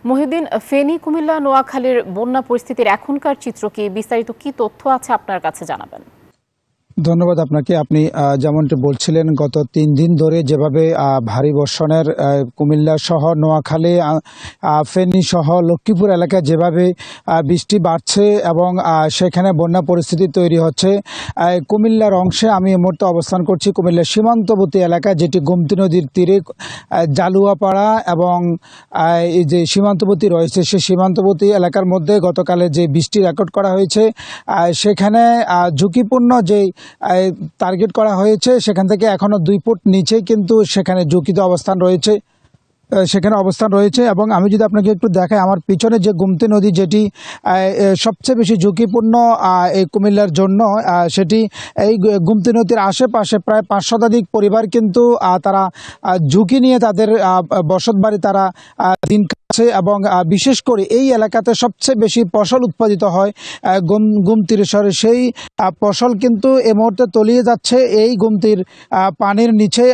মহিউদ্দিন, ফেনী, কুমিল্লা, নোয়াখালীর বন্যা পরিস্থিতির এখনকার চিত্র কি, বিস্তারিত কি তথ্য আছে আপনার কাছে জানাবেন। ধন্যবাদ আপনাকে। আপনি যেমনটি বলছিলেন, গত 3 দিন ধরে যেভাবে ভারী বর্ষণের কুমিল্লা সহ নোয়াখালী, ফেনী সহ লক্ষ্মীপুর এলাকায় যেভাবে বৃষ্টি বাড়ছে এবং সেখানে বন্যা পরিস্থিতি তৈরি হচ্ছে। কুমিল্লার অংশে আমি এই মুহূর্তে অবস্থান করছি কুমিল্লার সীমান্তবর্তী এলাকা, যেটি গোমতী নদীর তীরে জালুয়াপাড়া এবং এই যে সীমান্তবর্তী রয়েছে, সেই সীমান্তবর্তী এলাকার মধ্যে গতকালে যে বৃষ্টি রেকর্ড করা হয়েছে, সেখানে ঝুঁকিপূর্ণ যে টার্গেট করা হয়েছে সেখান থেকে এখনো 2 ফুট নিচে কিন্তু সেখানে ঝুঁকিতে অবস্থান রয়েছে এবং আমি যদি আপনাকে একটু দেখাই, আমার পিছনে যে গোমতী নদী, যেটি সবচেয়ে বেশি ঝুঁকিপূর্ণ এই কুমিল্লার জন্য, সেটি এই গোমতী নদীর আশেপাশে প্রায় 5 শতাধিক পরিবার কিন্তু তারা ঝুঁকি নিয়ে তাদের বসতবাড়ি তারা দিন কাটছে এবং বিশেষ করে এই এলাকাতে সবচেয়ে বেশি ফসল উৎপাদিত হয় গোমতীর শহরে। সেই ফসল কিন্তু এই মুহূর্তে তলিয়ে যাচ্ছে এই গোমতীর পানির নিচে।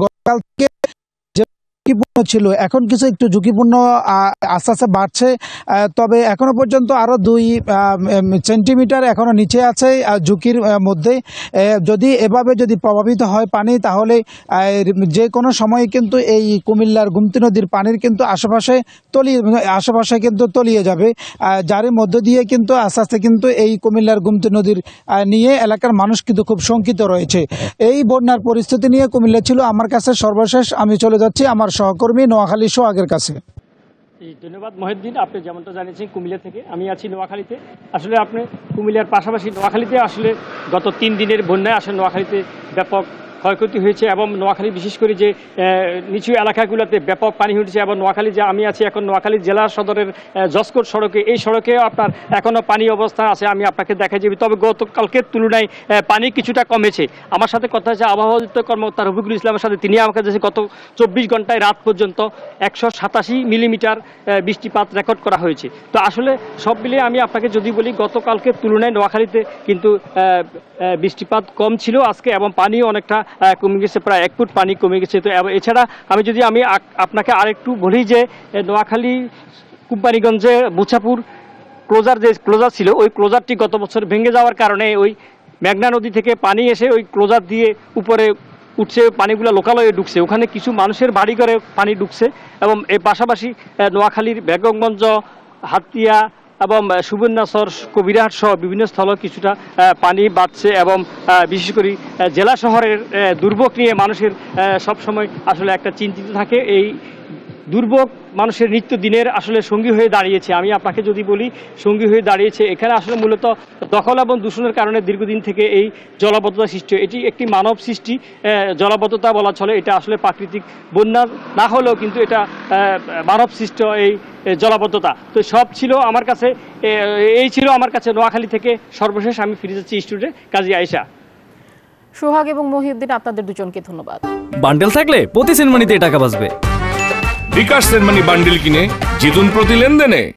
গতকাল থেকে ঝুঁকিপূর্ণ ছিল, এখন কিছু একটু ঝুঁকিপূর্ণ আস্তে আস্তে বাড়ছে, তবে এখনো পর্যন্ত আরও 2 সেন্টিমিটার এখনো নিচে আছে ঝুঁকির মধ্যে। যদি এভাবে প্রভাবিত হয় পানি, তাহলে যে কোনো সময় কিন্তু এই কুমিল্লার গোমতী নদীর পানির কিন্তু আশেপাশে কিন্তু তলিয়ে যাবে, যার মধ্য দিয়ে কিন্তু আস্তে আস্তে কিন্তু এই কুমিল্লার গোমতী নদীর নিয়ে এলাকার মানুষ কিন্তু খুব শঙ্কিত রয়েছে। এই বন্যার পরিস্থিতি নিয়ে কুমিল্লা ছিল আমার কাছে সর্বশেষ। আমি চলে যাচ্ছি আমার সহকর্মী নোয়াখালী সোহাগের কাছে। ধন্যবাদ মহিউদ্দিন, আপনি যেমনটা জানিয়েছেন কুমিল্লা থেকে, আমি আছি নোয়াখালীতে। আসলে আপনি কুমিল্লার পাশাপাশি নোয়াখালীতে আসলে গত 3 দিনের বন্যায় আসলে নোয়াখালীতে ব্যাপক ক্ষয়ক্ষতি হয়েছে এবং নোয়াখালী বিশেষ করে যে নিচু এলাকাগুলোতে ব্যাপক পানি উঠেছে এবং নোয়াখালী যে আমি আছি এখন নোয়াখালী জেলা সদরের জসকোট সড়কে, এই সড়কে আপনার এখনও পানি অবস্থা আছে, আমি আপনাকে দেখা যাবে। তবে গতকালকের তুলনায় পানি কিছুটা কমেছে। আমার সাথে কথা হচ্ছে আবহাওয়া অধিদপ্তর কর্মকর্তা রফিকুল ইসলামের সাথে। তিনি আমাকে কাছে গত 24 ঘন্টায় রাত পর্যন্ত 187 মিলিমিটার বৃষ্টিপাত রেকর্ড করা হয়েছে। তো আসলে সব মিলিয়ে আমি আপনাকে যদি বলি, গতকালকের তুলনায় নোয়াখালীতে কিন্তু বৃষ্টিপাত কম ছিল আজকে এবং পানিও অনেকটা কমে গেছে, প্রায় 1 ফুট পানি কমে গেছে। তো এছাড়া আমি আপনাকে আরেকটু বলি যে নোয়াখালী কোম্পানিগঞ্জে মুছাপুর ক্লোজার ছিল, ওই ক্লোজারটি গত বছর ভেঙে যাওয়ার কারণে ওই মেঘনা নদী থেকে পানি এসে ওই ক্লোজার দিয়ে উপরে উঠছে, পানিগুলো লোকালয়ে ঢুকছে, ওখানে কিছু মানুষের বাড়িঘরে পানি ঢুকছে এবং এর পাশাপাশি নোয়াখালীর বেগমগঞ্জ, হাতিয়া এবং সুবর্ণচর, কবিরহাট সহ বিভিন্ন স্থলে কিছুটা পানি বাড়ছে এবং বিশেষ করে জেলা শহরের দুর্ভোগ নিয়ে মানুষের সবসময় আসলে একটা চিন্তিত থাকে। এই দুর্ভোগ মানুষের নিত্যদিনের আসলে সঙ্গী হয়ে দাঁড়িয়েছে। আমি আপনাকে যদি বলি সঙ্গী হয়ে দাঁড়িয়েছে, এখানে আসলে মূলত দখল এবং দূষণের কারণে দীর্ঘদিন থেকে এই জলাবদ্ধতা সৃষ্টি। এটি একটি মানব সৃষ্টি জলাবদ্ধতা বলা চলে, এটা আসলে প্রাকৃতিক বন্যা না হলেও কিন্তু এটা মানব সৃষ্ট এই জলাবদ্ধতা। তো সব ছিল আমার কাছে, এই ছিল আমার কাছে নোয়াখালী থেকে সর্বশেষ। আমি ফিরে যাচ্ছি স্টুডিওতে, কাজী আয়েশা। সোহাগ এবং মহিউদ্দিন, আপনাদের দুজনকে ধন্যবাদ। বান্ডেল থাকলে প্রতি সেনমানিতে টাকা বাঁচবে। বিকাশ সেনমানি বান্ডেল কিনে জিতুন প্রতি লেনদেনে।